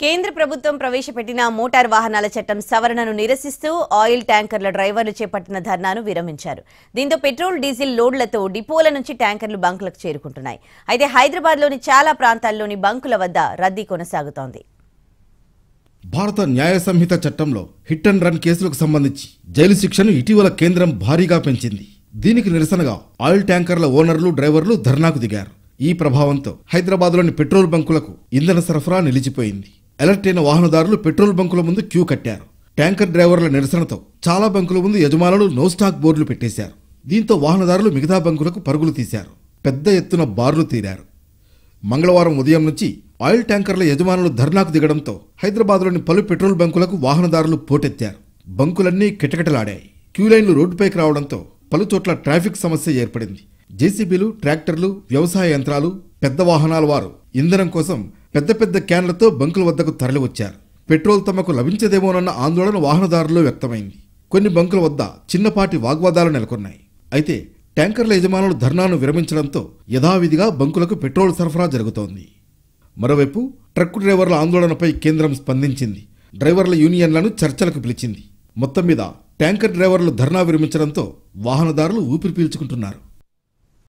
కేంద్ర ప్రభుత్వం ప్రవేశపెట్టిన మోటార్ వాహనాల చట్టం సవరణను నిరసిస్తూ ఆయిల్ ట్యాంకర్ల డ్రైవర్లు చేపట్టిన ధర్నాను విరమించారు. దీంతో పెట్రోల్ డీజిల్ లోడ్లతో డిపోల నుంచి ట్యాంకర్లు బంకులకు చేరుకుంటున్నాయి. అయితే హైదరాబాద్లోని చాలా ప్రాంతాల్లోని బంకుల వద్ద రద్దీ కొనసాగుతోంది. భారత న్యాయ సంహిత చట్టంలో హిట్ అండ్ రన్ కేసులకు సంబంధించి జైలు శిక్షను ఇటీవల కేంద్రం భారీగా పెంచింది. దీనికి నిరసనగా ఆయిల్ ట్యాంకర్ల ఓనర్లు డ్రైవర్లు ధర్నాకు దిగారు. ఈ ప్రభావంతో హైదరాబాద్లోని పెట్రోల్ బంకులకు ఇంధన సరఫరా నిలిచిపోయింది. అలర్ట్ అయిన వాహనదారులు పెట్రోల్ బంకుల ముందు క్యూ కట్టారు. ట్యాంకర్ డ్రైవర్ల నిరసనతో చాలా బంకుల ముందు యజమానులు నో స్టాక్ బోర్డులు పెట్టేశారు. దీంతో వాహనదారులు మిగతా బంకులకు పరుగులు తీశారు. పెద్ద ఎత్తున బార్లు తీరారు. మంగళవారం ఉదయం నుంచి ఆయిల్ ట్యాంకర్ల యజమానులు ధర్నాకు దిగడంతో హైదరాబాద్లోని పలు పెట్రోల్ బంకులకు వాహనదారులు పోటెత్తారు. బంకులన్నీ కిటకిటలాడాయి. క్యూలైన్లు రోడ్డుపైకి రావడంతో పలుచోట్ల ట్రాఫిక్ సమస్య ఏర్పడింది. జేసీబీలు, ట్రాక్టర్లు, వ్యవసాయ యంత్రాలు, పెద్ద వాహనాల వారు ఇంధనం కోసం పెద్ద పెద్ద క్యాన్లతో బంకుల వద్దకు తరలివచ్చారు. పెట్రోల్ తమకు లభించదేమోనన్న ఆందోళన వాహనదారుల్లో వ్యక్తమైంది. కొన్ని బంకుల వద్ద చిన్నపాటి వాగ్వాదాలు నెలకొన్నాయి. అయితే ట్యాంకర్ల యజమానులు ధర్నాను విరమించడంతో యథావిధిగా బంకులకు పెట్రోల్ సరఫరా జరుగుతోంది. మరోవైపు ట్రక్కు డ్రైవర్ల ఆందోళనపై కేంద్రం స్పందించింది. డ్రైవర్ల యూనియన్లను చర్చలకు పిలిచింది. మొత్తం మీద ట్యాంకర్ డ్రైవర్లు ధర్నా విరమించడంతో వాహనదారులు ఊపిరి పీల్చుకుంటున్నారు.